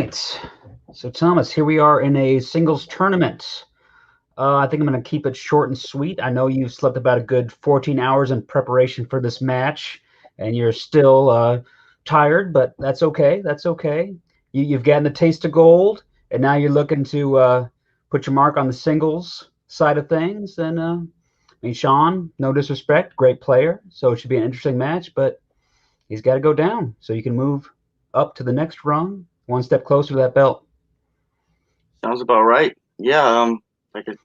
right. So, Thomas, here we are in a singles tournament. I think I'm going to keep it short and sweet. I know you've slept about a good 14 hours in preparation for this match, and you're still tired, but that's okay. That's okay. You've gotten the taste of gold, and now you're looking to put your mark on the singles side of things. And I mean, Sean, no disrespect, great player, so it should be an interesting match, but he's got to go down so you can move up to the next rung, one step closer to that belt. Sounds about right. Yeah,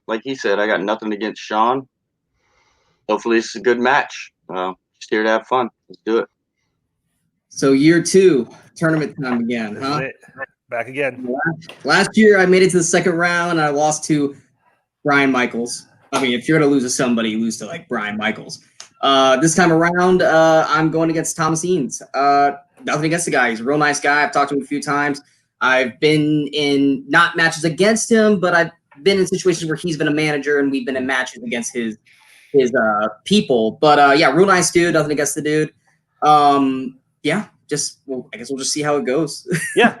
like he said, I got nothing against Sean. Hopefully this is a good match. Just here to have fun. Let's do it. So year 2, tournament time again, huh? Back again. Last year I made it to the second round and I lost to Brian Michaels. I mean, if you're gonna lose to somebody, you lose to like Brian Michaels. This time around, I'm going against Thomas Eans. Nothing against the guy. He's a real nice guy. I've talked to him a few times. I've been in not matches against him, but I've been in situations where he's been a manager and we've been in matches against his people. But yeah, real nice dude. Nothing against the dude. Yeah, I guess we'll just see how it goes. Yeah,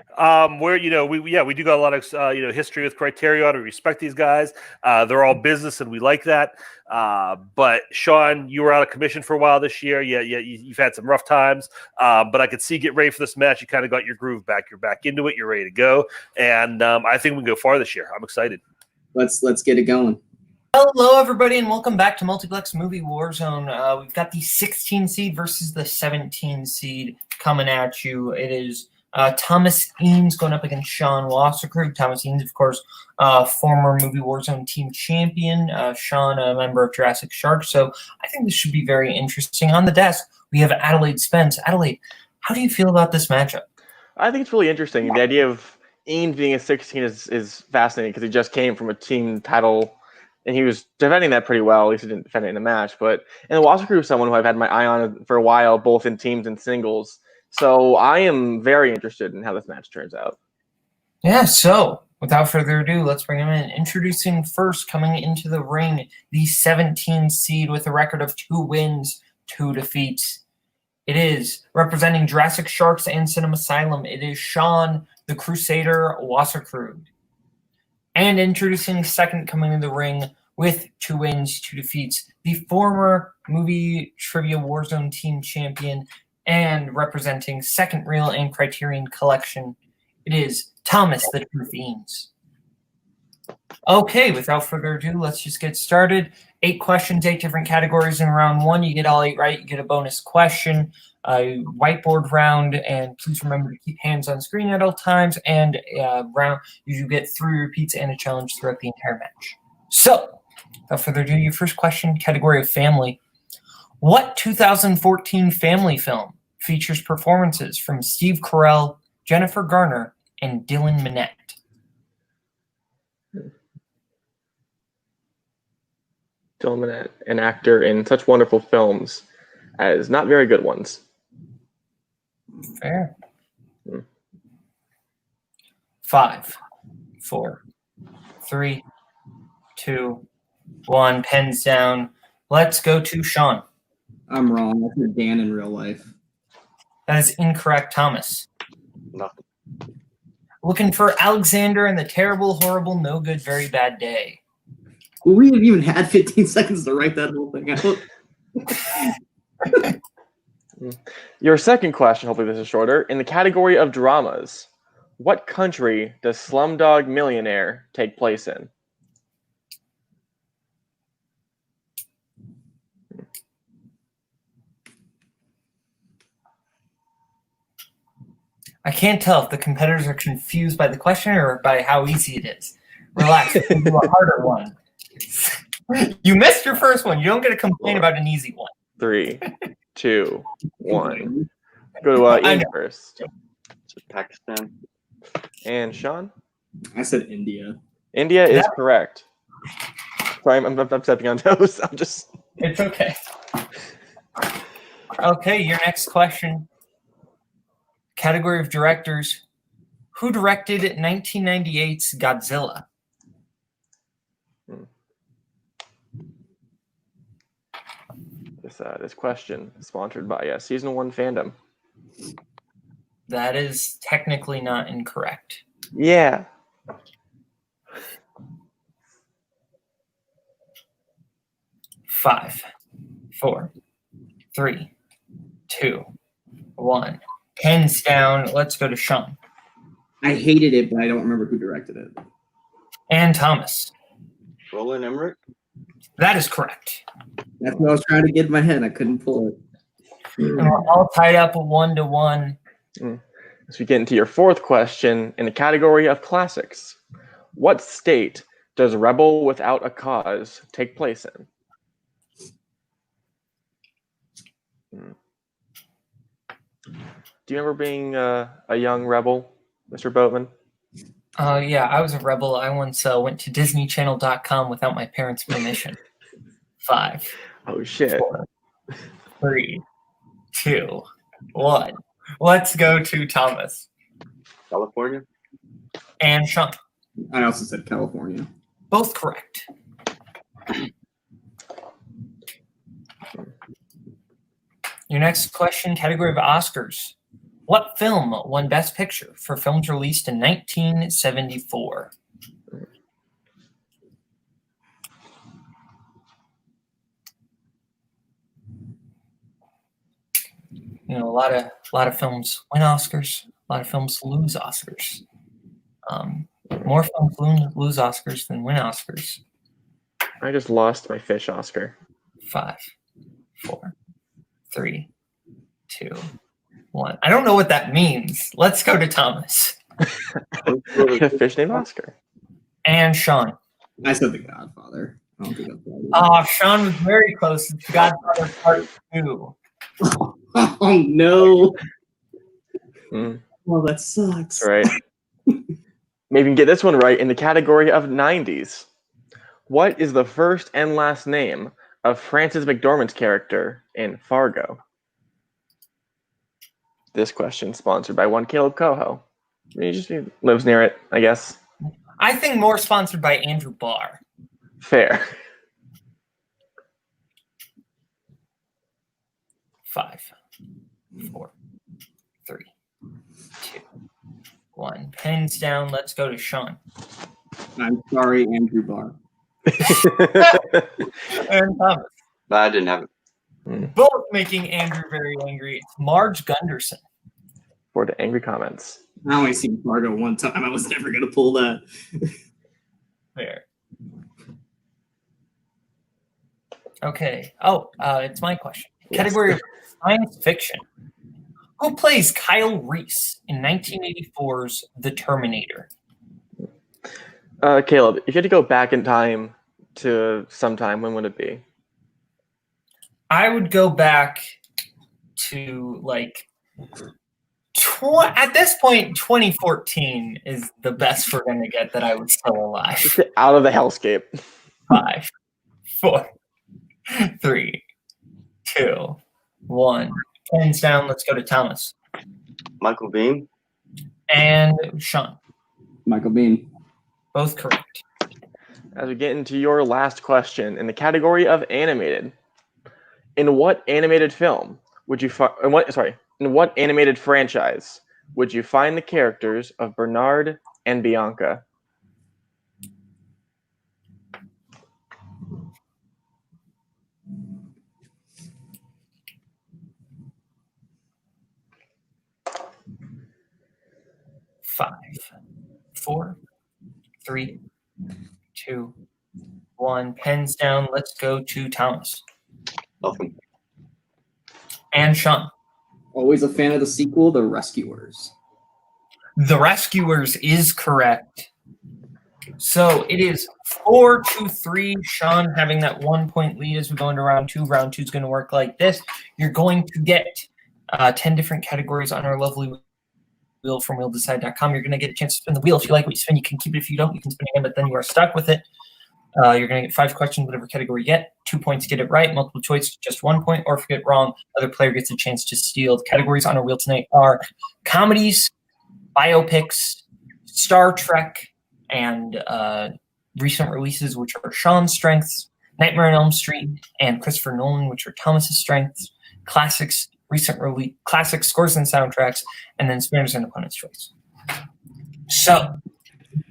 we do got a lot of history with Criterion. We respect these guys. They're all business, and we like that. But Sean, you were out of commission for a while this year. Yeah, you've had some rough times. But I could see get ready for this match. You kind of got your groove back. You're back into it. You're ready to go. And I think we can go far this year. I'm excited. Let's get it going. Hello, everybody, and welcome back to Multiplex Movie Warzone. We've got the 16 seed versus the 17 seed coming at you. It is Thomas Eans going up against Sean Wasserkrug. Thomas Eans, of course, former Movie Warzone team champion. Sean, a member of Jurassic Shark. So I think this should be very interesting. On the desk, we have Adelaide Spence. Adelaide, how do you feel about this matchup? I think it's really interesting. The idea of Eans being a 16 is fascinating because he just came from a team title. And he was defending that pretty well. At least he didn't defend it in the match. But the Wasserkrug is someone who I've had my eye on for a while, both in teams and singles. So I am very interested in how this match turns out. Yeah, so without further ado, let's bring him in. Introducing first, coming into the ring, the 17 seed with a record of 2 wins, 2 defeats. It is representing Jurassic Sharks and Cinema Asylum. It is Sean, the Crusader Wasserkrug. And introducing second, coming in the ring with 2 wins, 2 defeats, the former Movie Trivia Warzone team champion and representing Second Reel and Criterion Collection, it is Thomas the Truth Eans. Okay, without further ado, let's just get started. 8 questions, 8 different categories in round 1. You get all 8 right, you get a bonus question. Whiteboard round, and please remember to keep hands on screen at all times. And round, you get 3 repeats and a challenge throughout the entire match. So, without further ado, your first question, category of family. What 2014 family film features performances from Steve Carell, Jennifer Garner, and Dylan Minnette? Dylan Minnette, an actor in such wonderful films as not very good ones. Fair. 5, 4, 3, 2, 1. Pens down. Let's go to Sean. I'm wrong. I said Dan in real life. That is incorrect, Thomas. Nothing. Looking for Alexander and the Terrible, Horrible, No Good, Very Bad Day. Well, we haven't even had 15 seconds to write that whole thing out. Your second question, hopefully this is shorter. In the category of dramas, what country does Slumdog Millionaire take place in? I can't tell if the competitors are confused by the question or by how easy it is. Relax, we'll do a harder one. You missed your first one. You don't get to complain about an easy one. 3, 2, 1. Go to Ian first. Pakistan. And Sean? I said India. India is correct. Sorry, I'm stepping on toes. It's okay. Okay, your next question. Category of directors. Who directed 1998's Godzilla? This question is sponsored by Season 1 Fandom. That is technically not incorrect. Yeah. Five, 4, 3, 2, 1. Pens down. Let's go to Sean. I hated it, but I don't remember who directed it. And Thomas. Roland Emmerich. That is correct. That's what I was trying to get in my head. I couldn't pull it. And we're all tied up 1-1. As we get into your fourth question, in the category of classics, what state does Rebel Without a Cause take place in? Do you remember being a young rebel, Mr. Boatman? Yeah, I was a rebel. I once went to DisneyChannel.com without my parents' permission. 5. Oh, shit. 4, 3, 2, 1. Let's go to Thomas. California. And Sean. I also said California. Both correct. Your next question, category of Oscars. What film won Best Picture for films released in 1974? You know, a lot of films win Oscars. A lot of films lose Oscars. More films lose Oscars than win Oscars. I just lost my fish Oscar. 5, 4, 3, 2, 1. I don't know what that means. Let's go to Thomas. A fish named Oscar. And Sean. I said The Godfather. I don't think that's right. Oh, Sean was very close. It's Godfather Part 2. Oh, no. Mm. Oh, that sucks. That's right. Maybe you can get this one right in the category of 90s. What is the first and last name of Frances McDormand's character in Fargo? This question sponsored by one Kaleb Koho. He lives near it, I guess. I think more sponsored by Andrew Barr. Fair. 5, 4, 3, 2, 1. Pens down. Let's go to Sean. I'm sorry, Andrew Barr. And Thomas. But I didn't have it. Both making Andrew very angry. It's Marge Gunderson. For the angry comments. I only seen Fargo one time. I was never going to pull that. There. Okay. Oh, it's my question. Yes. Category of science fiction. Who plays Kyle Reese in 1984's The Terminator? Kaleb, if you had to go back in time to sometime, when would it be? I would go back to like at this point 2014 is the best we're going to get that I was still alive. Just get out of the hellscape. 5, 4, 3, 2, 1. Hands down. Let's go to Thomas. Michael Biehn. And Sean. Michael Biehn. Both correct. As we get into your last question, in the category of animated, in what animated film would you in what animated franchise would you find the characters of Bernard and Bianca? Five, 4, 3, 2, 1. Pens down. Let's go to Thomas. Nothing. And Sean. Always a fan of the sequel, The Rescuers. The Rescuers is correct. So it is 4-3. Sean having that 1 point lead as we go into round 2. Round 2 is going to work like this. You're going to get 10 different categories on our lovely wheel from wheeldecide.com. You're going to get a chance to spin the wheel. If you like what you spin, you can keep it. If you don't, you can spin again, but then you are stuck with it. You're going to get 5 questions, whatever category you get. 2 points, get it right. Multiple choice, just 1 point. Or if you get it wrong, other player gets a chance to steal. The categories on our wheel tonight are comedies, biopics, Star Trek, and recent releases, which are Sean's strengths, Nightmare on Elm Street, and Christopher Nolan, which are Thomas's strengths, classics, recent release, classic scores and soundtracks, and then spinners and opponent's choice. So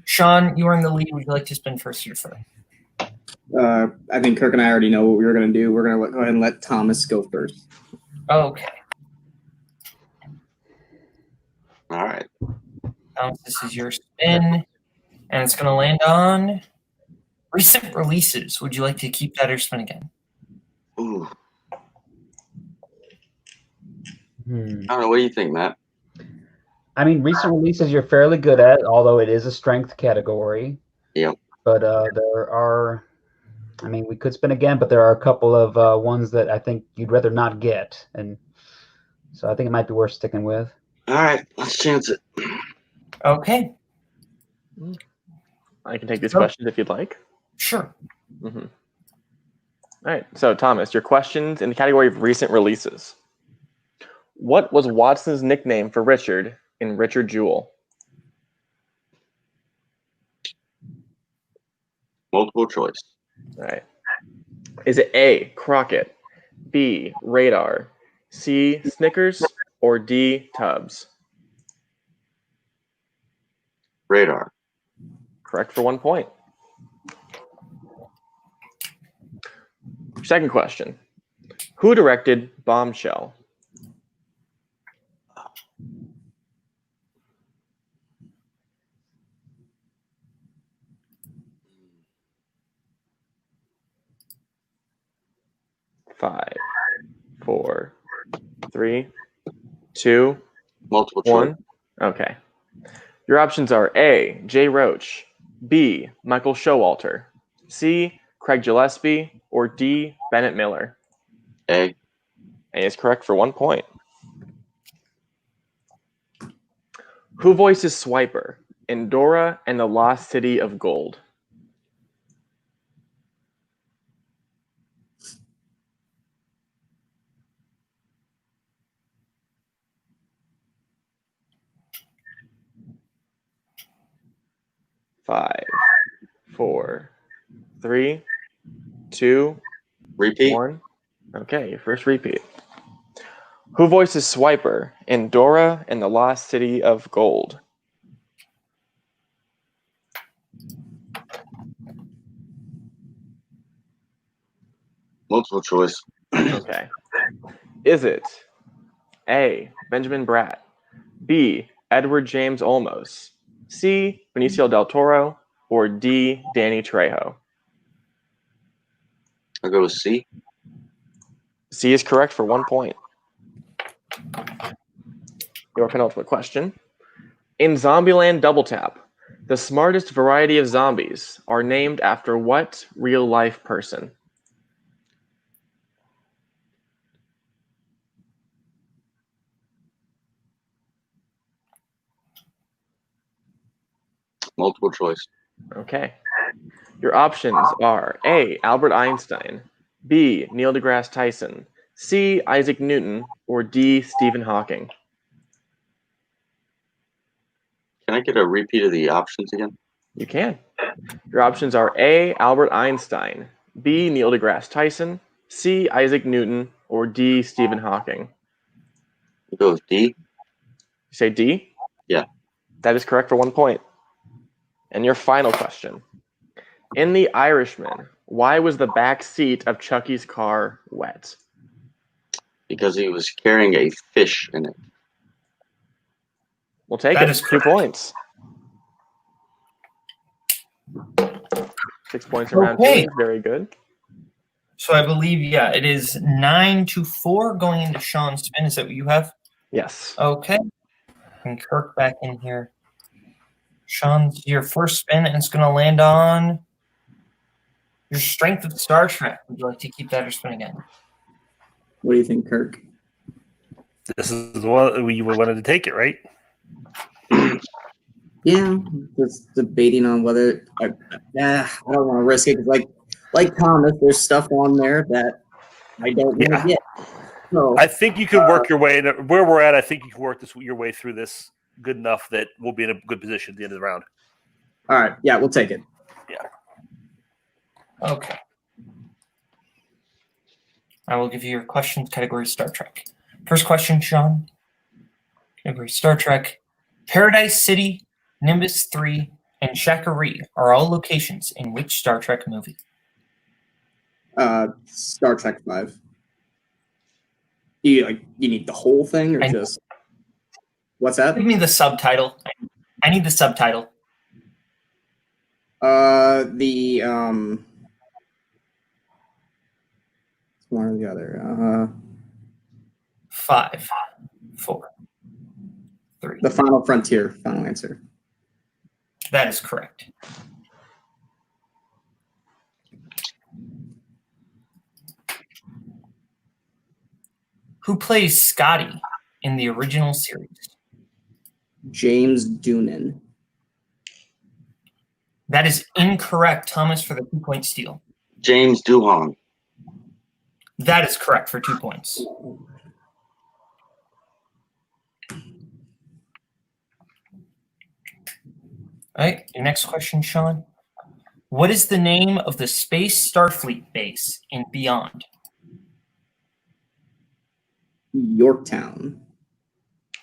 Sean, you are in the lead. Would you like to spin first or defer? I think Kirk and I already know what we were going to do. We're going to go ahead and let Thomas go first. Okay. All right. Thomas, this is your spin, and it's going to land on recent releases. Would you like to keep that or spin again? Ooh. I don't know. What do you think, Matt? I mean, recent releases you're fairly good at, although it is a strength category. Yep. But there are, I mean, we could spin again, but there are a couple of ones that I think you'd rather not get. And so I think it might be worth sticking with. All right. Let's chance it. Okay. I can take these questions if you'd like. Sure. Mm-hmm. All right. So, Thomas, your questions in the category of recent releases. What was Watson's nickname for Richard in Richard Jewell? Multiple choice. All right. Is it A, Crockett, B, Radar, C, Snickers, or D, Tubbs? Radar. Correct for 1 point. Second question. Who directed Bombshell? Five, 4, 3, 2, Multiple choice. 1. Okay. Your options are A, Jay Roach, B, Michael Showalter, C, Craig Gillespie, or D, Bennett Miller. A. A is correct for 1 point. Who voices Swiper in Dora and the Lost City of Gold? Five, 4, 3, 2, Repeat. 1. Okay, your first repeat. Who voices Swiper in Dora and the Lost City of Gold? Multiple choice. Okay. Is it A, Benjamin Bratt, B, Edward James Olmos, C, Benicio del Toro, or D, Danny Trejo? I'll go with C. C is correct for 1 point. Your penultimate question. In Zombieland Double Tap, the smartest variety of zombies are named after what real-life person? Multiple choice. Okay. Your options are A, Albert Einstein, B, Neil deGrasse Tyson, C, Isaac Newton, or D, Stephen Hawking. Can I get a repeat of the options again? You can. Your options are A, Albert Einstein, B, Neil deGrasse Tyson, C, Isaac Newton, or D, Stephen Hawking. I'll go with D. You say D? Yeah. That is correct for 1 point. And your final question. In The Irishman, why was the back seat of Chucky's car wet? Because he was carrying a fish in it. We'll take That it. is 2 points. 6 points in round Okay. two. Very good. So I believe, yeah, it is 9-4 going into Sean's spin. Is that what you have? Yes. Okay. And Kirk back in here. Sean's your first spin, and it's going to land on your strength of Star Trek. Would you like to keep that or spin again? What do you think, Kirk? This is the one you wanted to take it, right? Yeah, just debating on whether I don't want to risk it. 'Cause like Thomas, there's stuff on there that I don't want to get. So I think you can work your way where we're at. I think you can work your way through this good enough that we'll be in a good position at the end of the round. all right, yeah, we'll take it. Okay. I will give you your questions category Star Trek. First question, Sean. Category Star Trek. Paradise City, Nimbus 3, and Shakari are all locations in which Star Trek movie? Star Trek 5. You need the whole thing, or just what's that? Give me the subtitle. I need the subtitle. One or the other. 5, 4, 3. The Final Frontier. Final answer. That is correct. Who plays Scotty in the original series? James Doonan. That is incorrect, Thomas, for the 2-point steal. James Doohan. That is correct for 2 points. All right, your next question, Sean. What is the name of the Space Starfleet base in Beyond? Yorktown.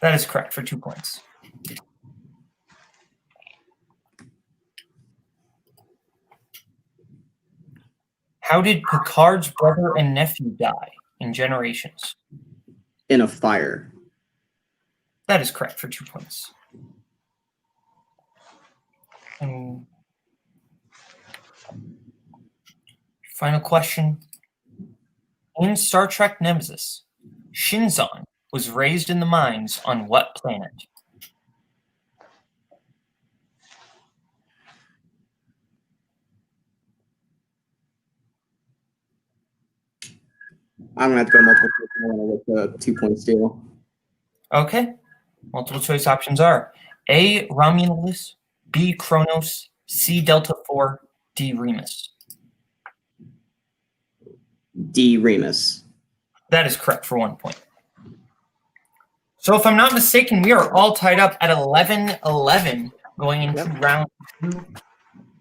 That is correct for 2 points. How did Picard's brother and nephew die in Generations? In a fire. That is correct for 2 points. And final question. In Star Trek Nemesis, Shinzon was raised in the mines on what planet? I'm gonna have to go multiple choice with the 2-point steal. Okay. Multiple choice options are A. Romulus, B. Kronos, C. Delta 4, D. Remus. D. Remus. That is correct for 1 point. So if I'm not mistaken, we are all tied up at 11-11 going into round 2.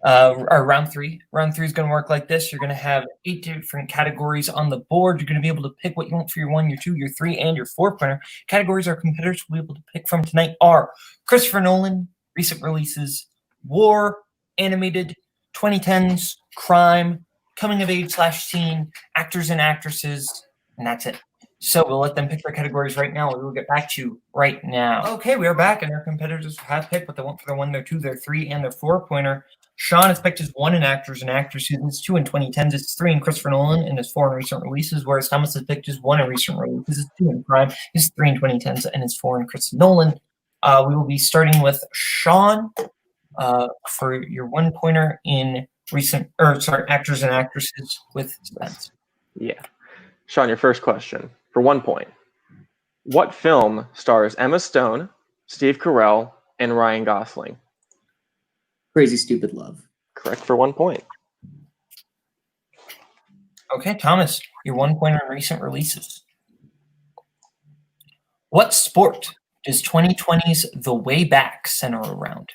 Or round 3. Round 3 is going to work like this. You're going to have 8 different categories on the board. You're going to be able to pick what you want for your 1, your 2, your 3, and your 4-pointer. Categories our competitors will be able to pick from tonight are Christopher Nolan, recent releases, war, animated, 2010s, crime, coming of age / teen, actors and actresses, and that's it. So we'll let them pick their categories right now. We will get back to you right now. Okay, we are back, and our competitors have picked what they want for their 1, their 2, their 3, and their 4-pointer. Sean has picked his 1 in actors and actresses, his 2 in 2010s, his 3 in Christopher Nolan, and his 4 in recent releases, whereas Thomas has picked his 1 in recent releases, his 2 in crime, his 3 in 2010s, and his 4 in Christopher Nolan. We will be starting with Sean for your 1-pointer in actors and actresses with Spence. Yeah. Sean, your first question for 1 point. What film stars Emma Stone, Steve Carell, and Ryan Gosling? Crazy Stupid Love. Correct for 1 point. Okay, Thomas, your 1-pointer in recent releases. What sport does 2020's The Way Back center around?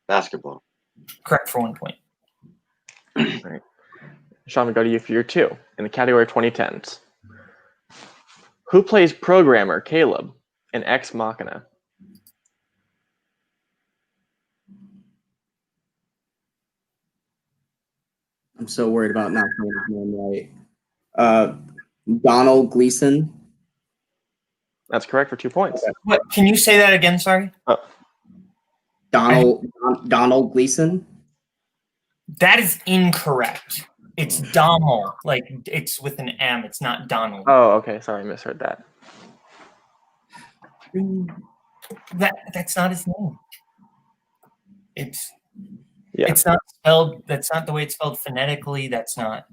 Basketball. Correct for 1 point. All right. Sean, we go to you for your 2 in the category 2010s. Who plays programmer Kaleb in Ex Machina? I'm so worried about not getting his name right. Donald Gleason. That's correct for 2 points. What? Can you say that again? Sorry. Donald Gleason. That is incorrect. It's Donald. Like it's with an M. It's not Donald. Oh, okay. Sorry, I misheard that. That's not his name. It's Yeah. It's not spelled. That's not the way it's spelled phonetically. That's not.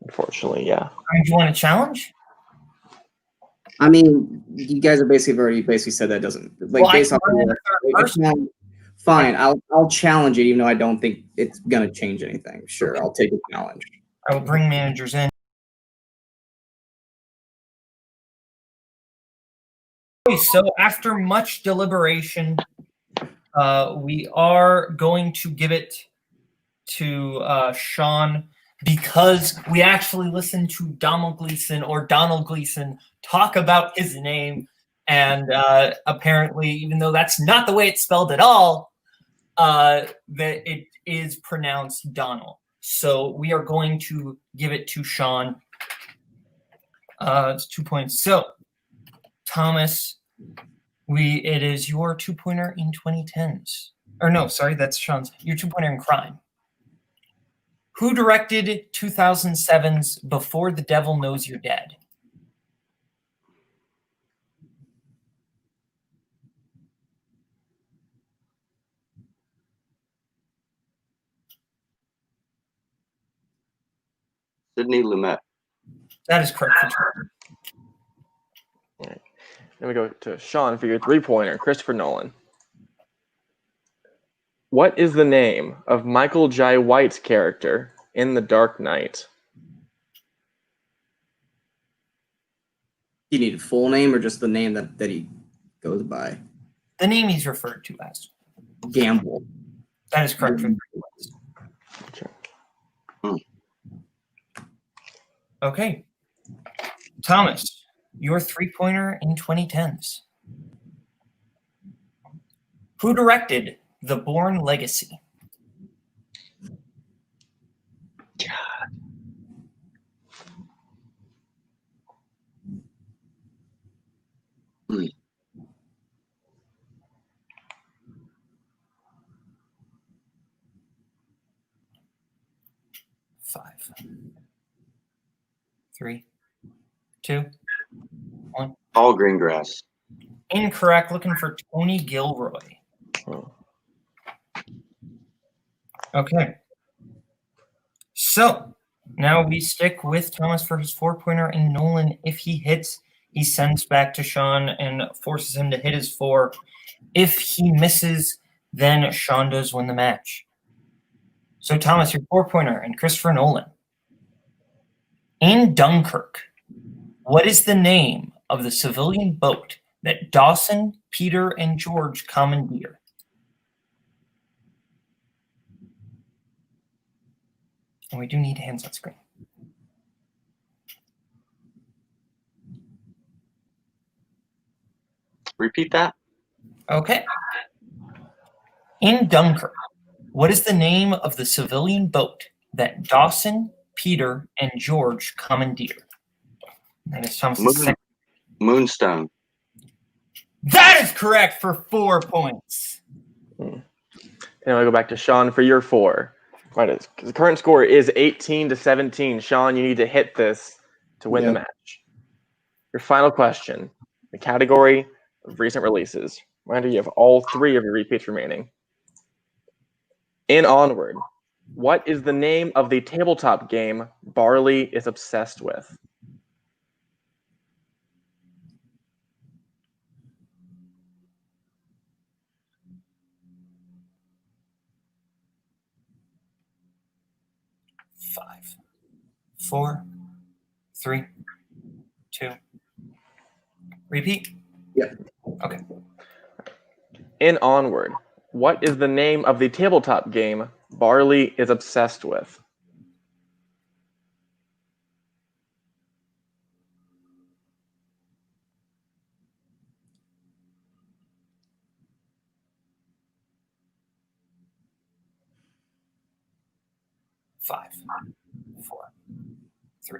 Unfortunately, yeah. Do you want to challenge? I mean, you guys have already said that doesn't like Well, based on fine. I'll challenge it, even though I don't think it's gonna change anything. Sure, Okay. I'll take a challenge. I will bring managers in. Okay, so after much deliberation, we are going to give it to Sean because we actually listened to Donald Gleason talk about his name. And apparently, even though that's not the way it's spelled at all, that it is pronounced Donald. So we are going to give it to Sean. It's 2 points. So, Thomas, it is your 2-pointer in 2010s. Or no, sorry, that's Sean's. Your 2-pointer in crime. Who directed 2007's Before the Devil Knows You're Dead? Sidney Lumet. That is correct. All right. Then we go to Sean for your 3-pointer, Christopher Nolan. What is the name of Michael Jai White's character in The Dark Knight? You need a full name or just the name that he goes by? The name he's referred to as. Gamble. That is correct. Okay. Thomas, your 3-pointer in 2010s. Who directed The Bourne Legacy? God. Hmm. 5, 3, 2, 1. Paul Greengrass. Incorrect. Looking for Tony Gilroy. Oh. Okay. So now we stick with Thomas for his 4-pointer, and Nolan, if he hits, he sends back to Sean and forces him to hit his 4. If he misses, then Sean does win the match. So Thomas, your 4-pointer, and Christopher Nolan. In Dunkirk, what is the name of the civilian boat that Dawson, Peter, and George commandeer? And we do need hands on screen. Repeat that. Okay. In Dunkirk, what is the name of the civilian boat that Dawson, Peter, and George commandeer? That is Thomas's second. Moonstone. That is correct for 4 points. And I go back to Sean for your 4. Right, the current score is 18-17. Sean, you need to hit this to win the match. Your final question, the category of recent releases. Reminder, you have all 3 of your repeats remaining. In Onward, what is the name of the tabletop game Barley is obsessed with? Five, 4, 3, 2. Repeat? Yep. Okay. In Onward, what is the name of the tabletop game Barley is obsessed with? Five, 4, 3.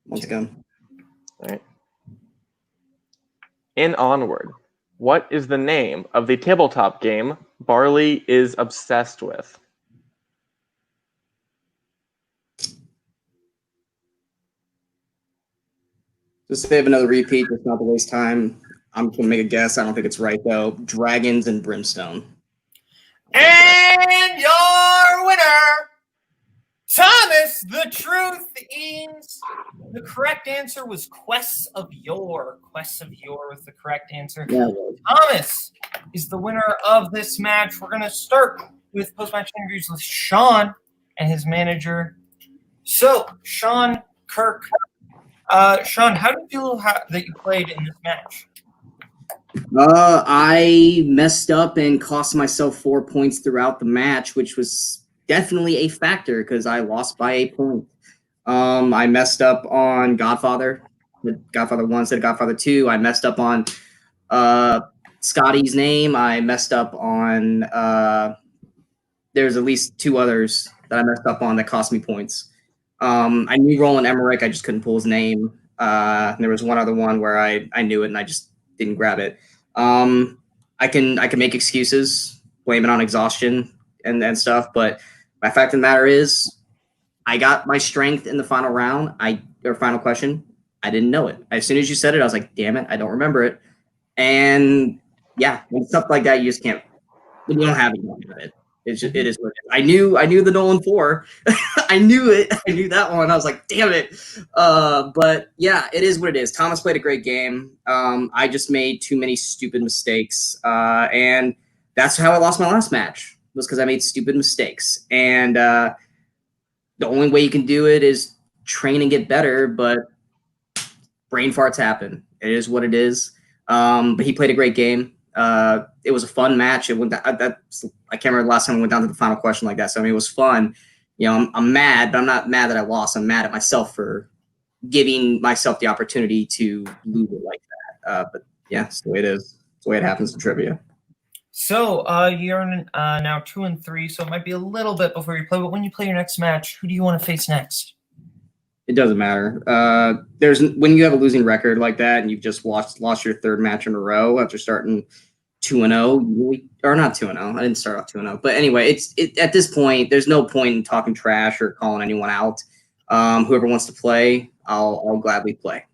Once again. All right. In Onward, what is the name of the tabletop game Barley is obsessed with? Just save another repeat, just not to waste time. I'm going to make a guess. I don't think it's right, though. Dragons and Brimstone. And your winner, Thomas the Truth Eans. The correct answer was Quests of Yore. Quests of Yore was the correct answer. Yeah. Thomas is the winner of this match. We're going to start with post-match interviews with Sean and his manager. So, Sean, Kirk. Sean, how do you feel that you played in this match? I messed up and cost myself 4 points throughout the match, which was definitely a factor because I lost by a point. I messed up on Godfather, Godfather 1 instead of Godfather 2. I messed up on Scotty's name. I messed up on. There's at least 2 others that I messed up on that cost me points. I knew Roland Emmerich. I just couldn't pull his name. And there was one other one where I knew it and I just didn't grab it. I can make excuses, blame it on exhaustion and stuff, but my fact of the matter is, I got my strength in the final round. Or final question. I didn't know it. As soon as you said it, I was like, damn it, I don't remember it. And yeah, when stuff like that, you just can't. When you don't have it, you don't have it. It is what it is. I knew the Nolan 4. I knew it. I knew that one. I was like, damn it. But yeah, it is what it is. Thomas played a great game. I just made too many stupid mistakes. And that's how I lost my last match, was because I made stupid mistakes. And the only way you can do it is train and get better, but brain farts happen. It is what it is. But he played a great game. It was a fun match. It went. I can't remember the last time we went down to the final question like that. So I mean, it was fun. You know, I'm mad, but I'm not mad that I lost. I'm mad at myself for giving myself the opportunity to lose it like that. But yeah, it's the way it is. It's the way it happens in trivia. So you're now 2 and 3. So it might be a little bit before you play. But when you play your next match, who do you want to face next? It doesn't matter. When you have a losing record like that and you've just lost your 3rd match in a row after starting 2-0, or not 2-0. I didn't start off 2-0, but anyway, at this point, there's no point in talking trash or calling anyone out. Whoever wants to play, I'll gladly play.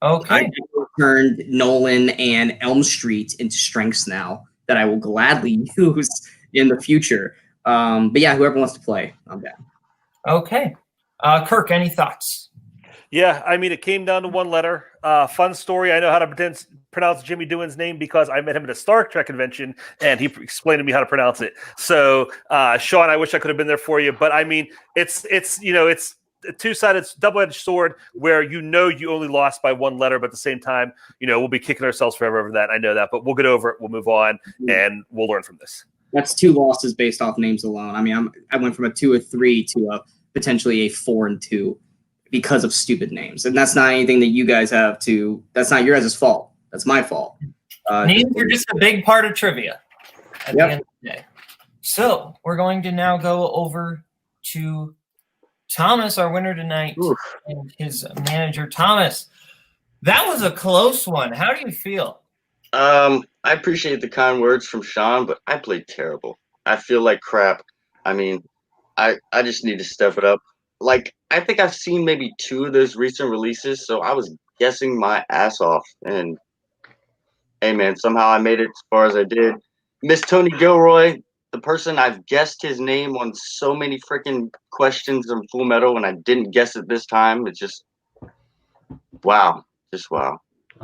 Okay. I turned Nolan and Elm Street into strengths now that I will gladly use in the future. But yeah, whoever wants to play, I'm down. Okay. Kirk, any thoughts? Yeah, I mean, it came down to 1 letter. Fun story. I know how to pronounce Jimmy Doohan's name because I met him at a Star Trek convention, and he explained to me how to pronounce it. So, Sean, I wish I could have been there for you. But, I mean, it's a two-sided, double-edged sword where you only lost by 1 letter, but at the same time, we'll be kicking ourselves forever over that. I know that. But we'll get over it. We'll move on, and we'll learn from this. That's 2 losses based off names alone. I mean, I went from a 2-3 to a potentially a 4-2 because of stupid names. And that's not anything that you guys have to, that's not your guys' fault. That's my fault. Names are just a big part of trivia at the end of the day. So we're going to now go over to Thomas, our winner tonight, and his manager. Thomas, that was a close one. How do you feel? I appreciate the kind words from Sean, but I played terrible. I feel like crap. I mean, I just need to step it up. Like, I think I've seen maybe 2 of those recent releases, so I was guessing my ass off. And, hey, man, somehow I made it as far as I did. Miss Tony Gilroy, the person I've guessed his name on so many freaking questions in Full Metal, and I didn't guess it this time. It's just, wow. Just wow.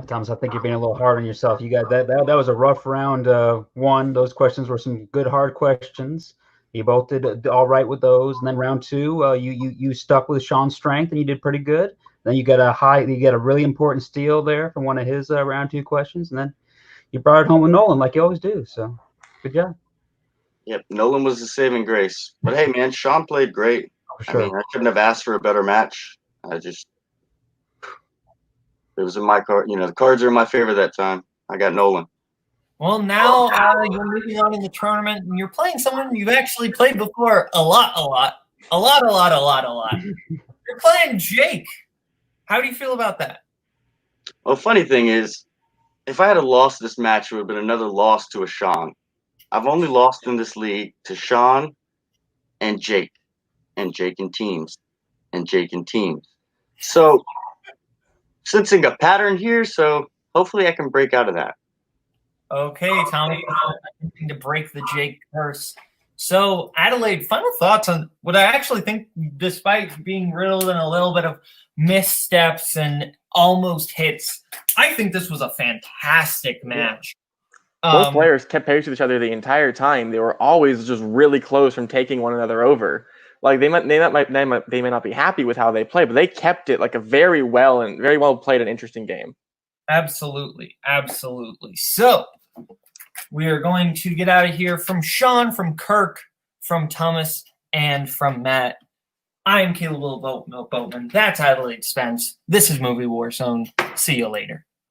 Thomas, I think you're being a little hard on yourself. You got that was a rough round 1. Those questions were some good hard questions. You both did all right with those, and then round 2, you stuck with Sean's strength, and you did pretty good. Then you got a really important steal there from one of his round 2 questions, and then you brought it home with Nolan like you always do. So, good job. Yep, Nolan was the saving grace. But hey, man, Sean played great. For sure. I mean, I couldn't have asked for a better match. It was in my card. The cards are in my favor that time. I got Nolan. Well, now you're moving on in the tournament, and you're playing someone you've actually played before a lot. You're playing Jake. How do you feel about that? Well, funny thing is, if I had lost this match, it would have been another loss to a Sean. I've only lost in this league to Sean and Jake and teams, and Jake and teams. So, sensing a pattern here, so hopefully I can break out of that. Okay, Tommy, to break the Jake curse. So, Adelaide, final thoughts on what I actually think, despite being riddled in a little bit of missteps and almost hits, I think this was a fantastic match. Both players kept pace with each other the entire time. They were always just really close from taking one another over. Like they may not be happy with how they play, but they kept it like a very well played and interesting game. Absolutely. So we are going to get out of here from Sean, from Kirk, from Thomas, and from Matt. I'm Kaleb Koho. That's Adelaide Spence. This is Movie Warzone. See you later.